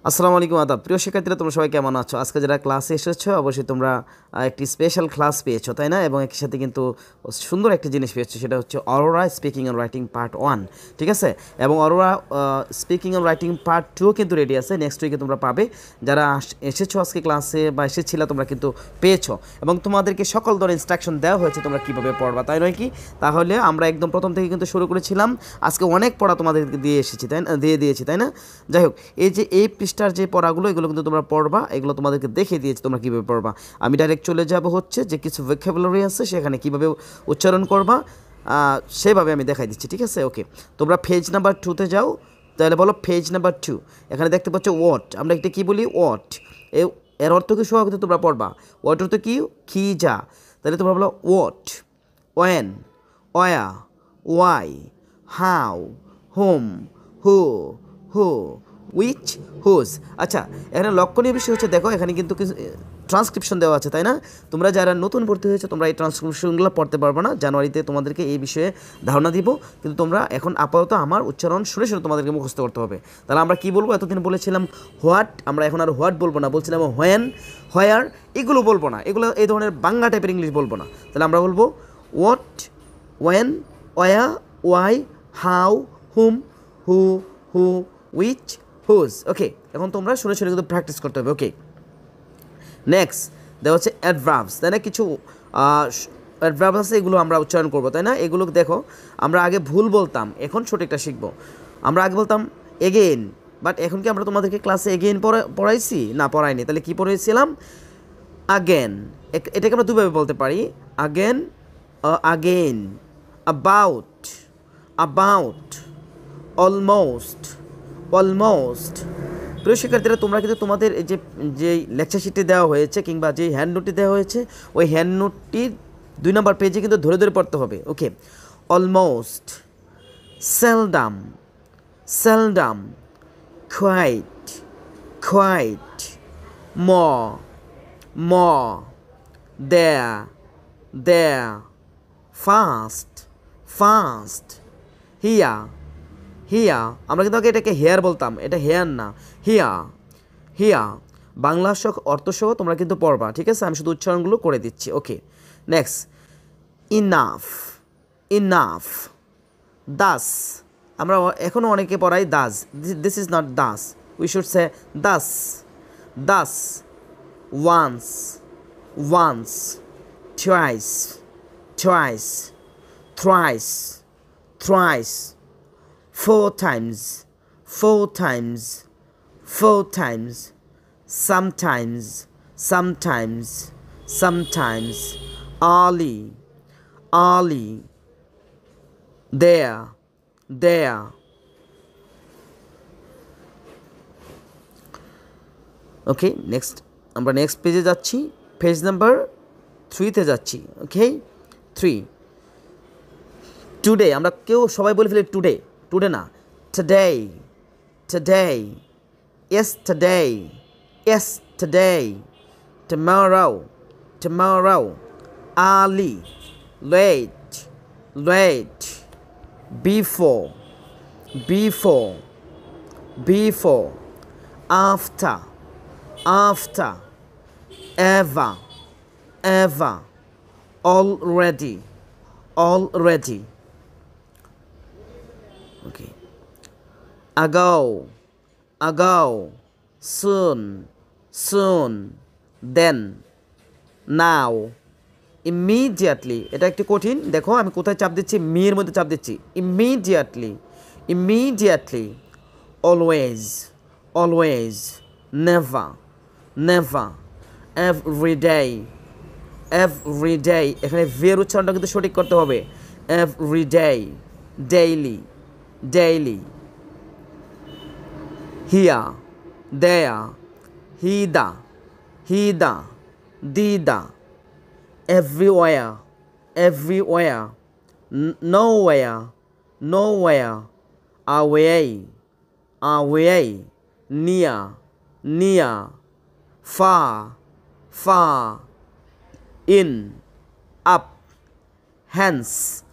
আসসালামু আলাইকুম আদাব প্রিয় শিক্ষার্থীরা তোমরা সবাই কেমন আছো আজকে যারা ক্লাসে এসেছো অবশ্যই তোমরা একটি স্পেশাল ক্লাস পেয়েছো তাই না এবং একই সাথে কিন্তু সুন্দর একটা জিনিস পেয়েছো সেটা হচ্ছে Aurora speaking and writing part 1 ঠিক আছে এবং Aurora speaking and writing part 2 কিন্তু রেডি আছে নেক্সট উইকে তোমরা পাবে যারা এসেছো আজকে ক্লাসে বা এসেছিলা তোমরা কিন্তু পেয়েছো এবং তোমাদেরকে সকল ধরনের ইনস্ট্রাকশন দেওয়া হয়েছে তোমরা কীভাবে পড়বা তাই নয় কি তাহলে আমরা একদম প্রথম থেকে কিন্তু শুরু করেছিলাম আজকে অনেক পড়া তোমাদেরকে দিয়ে এসেছি তাই না দিয়ে দিয়েছি তাই না যাই হোক এই যে এই পৃষ্ঠার যে পড়াগুলো এগুলো কিন্তু তোমরা পড়বা এগুলো তোমাদেরকে দেখিয়ে দিয়েছি তোমরা কীভাবে পড়বা আমি ডাইরেক্ট চলে যাব হচ্ছে যে কিছু ভোকাবুলারি আছে সেখানে কীভাবে উচ্চারণ করবা সেভাবে আমি দেখাই দিচ্ছি ঠিক আছে ওকে তোমরা পেজ নাম্বার 2-তে যাও তাহলে বলো পেজ নাম্বার 2 এখানে দেখতে পাচ্ছ ওয়াট আমরা একটা কী বলি ওয়াট এর অর্থ কি সহ তোমরা পড়বা ওয়াট অর্থ কি যা তাহলে তোমরা বলো what when where why how whom who which whose আচ্ছা এখানে লক্ষণীয় বিষয় হচ্ছে দেখো এখানে কিন্তু কিছু ট্রান্সক্রিপশন দেওয়া আছে তাই না তোমরা যারা নতুন ভর্তি হয়েছে তোমরা এই ট্রান্সক্রিপশনগুলো পড়তে পারবে না জানুয়ারিতে তোমাদেরকে এই বিষয়ে ধারণা দিব কিন্তু তোমরা এখন আপাতত আমার উচ্চারণ শুনে শুনে তোমাদেরকে মুখস্থ করতে হবে তাহলে আমরা কী বলবো এতদিন বলেছিলাম হোয়াট আমরা এখন আর হোয়াট বলবো না বলছিলাম হোয়েন হোয়ার এগুলো বলবো না এগুলো এই ধরনের বাংলা টাইপের ইংলিশ বলবো না তাহলে আমরা বলবো what when where why how whom who which whose okay এখন তোমরা শুনে শুনে কিন্তু প্র্যাকটিস করতে হবে ওকে নেক্সট দেওয়া হচ্ছে অ্যাডভার্বস তাই না কিছু অ্যাডভার্বস আছে এগুলো আমরা উচ্চারণ করবো তাই না এগুলো দেখো আমরা আগে ভুল বলতাম এখন সঠিকটা শিখবো আমরা আগে বলতাম এগেইন বাট এখন কি আমরা তোমাদেরকে ক্লাসে এগেইন পড়াইছি না পড়াইনি তাহলে কী পড়েছিলাম আগেন এটাকে আমরা দুভাবে বলতে পারি again again about about almost almost প্রিয় শিক্ষার্থীরা তোমরা কিন্তু তোমাদের এই যে লেকচার শিটটি দেওয়া হয়েছে কিংবা যে হ্যান্ড নোটটি দেওয়া হয়েছে ওই হ্যান্ড নোটটির 2 নম্বর পেজে কিন্তু ধরে ধরে পড়তে হবে okay almost seldom seldom quite quite ম ম দেয়া ফাস্ট ফাস্ট হিয়া হিয়া আমরা কিন্তু আগে এটাকে হেয়ার বলতাম এটা হেয়ার না হিয়া হিয়া বাংলা অর্থসহ তোমরা কিন্তু পড়বা ঠিক আছে আমি শুধু উচ্চারণগুলো করে দিচ্ছি okay next enough enough thus আমরা এখনও অনেকে পড়াই thus this is not thus we should say thus thus once once twice twice thrice thrice four times, four times, four times, sometimes, sometimes, sometimes, early, early, there, there. Okay, next আমরা next পেজে যাচ্ছি page number 3-তে যাচ্ছি ওকে 3 today আমরা কেউ সবাই বলে ফেলি today today না today today yesterday yesterday tomorrow tomorrow early late late before before before after after ever ever already already okay ago ago soon soon then now immediately এটা একটু কঠিন দেখো আমি কোথায় চাপ দিচ্ছি মির মধ্যে চাপ দিচ্ছি immediately immediately always always never never every day every day এখানে ভের উচ্চারণটা কিন্তু সঠিক করতে হবে every day daily daily here there hither hither thither everywhere everywhere nowhere nowhere away away near near far far in up hence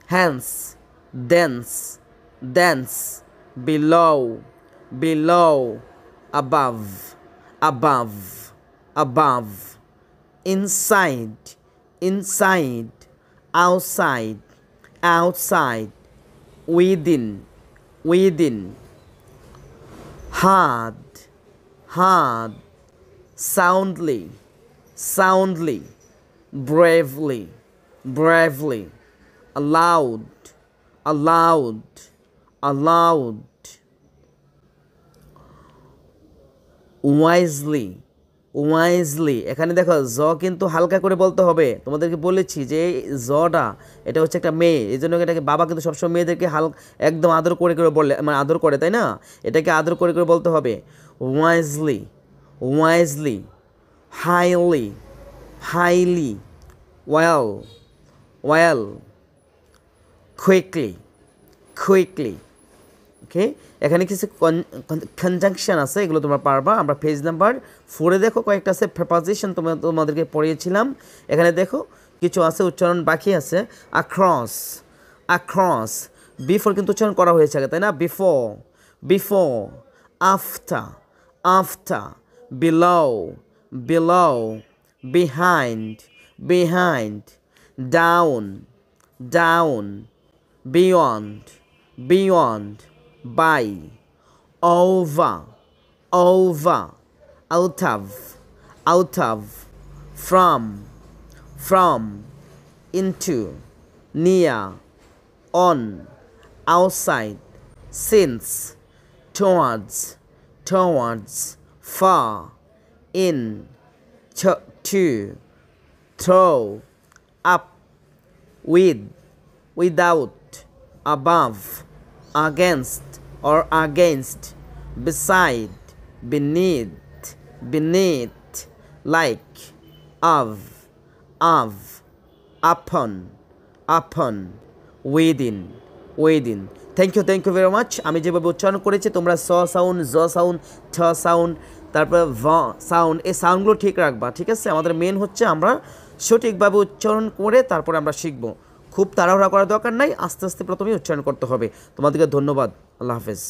hence thence thence below below above, above, above, inside, inside, outside, outside, within, within, hard, hard, soundly, soundly, bravely, bravely, aloud, aloud, aloud, wisely, wisely। এখানে দেখো জ কিন্তু হালকা করে বলতে হবে, তোমাদেরকে বলেছি যে জটা এটা হচ্ছে একটা মেয়ে, এই জন্য এটাকে বাবা কিন্তু সবসময় মেয়েদেরকে একদম আদর করে করে বললে, মানে আদর করে, তাই না? এটাকে আদর করে করে বলতে হবে wisely, wisely, highly, highly, well, well, quickly, quickly. Okay, এখানে কিছু কনজাংশন আছে, এগুলো তোমরা পারবা। আমরা পেজ নাম্বার 4-এ দেখো কয়েকটা আছে প্রিপোজিশন তোমাদেরকে পড়িয়েছিলাম। এখানে দেখো কিছু আছে উচ্চারণ বাকি আছে। অ্যাক্রস, অ্যাক্রস, বিফোর কিন্তু উচ্চারণ করা হয়েছে আগে, তাই না? Before, before, after, after, below, below, behind, behind, down, down, beyond, beyond, by, over, over, out of, from, into, near, on, outside, since, towards, towards, far, in, to, throw, up, with, without, above, against or against, beside, beneath, beneath, like, of, upon, upon, within, within। Thank you very much. আমি যেভাবে উচ্চারণ করেছি তোমরা স sound, জ sound, ঠ sound, তারপরে ভ সাউন্ড, এই সাউন্ডগুলো ঠিক রাখবা, ঠিক আছে? আমাদের মেন হচ্ছে আমরা সঠিকভাবে উচ্চারণ করে তারপরে আমরা শিখব। খুব তাড়াহুড়া করার দরকার নাই, আস্তে আস্তে প্রথমেই উচ্চারণ করতে হবে। তোমাদেরকে ধন্যবাদ। আল্লাহ হাফেজ।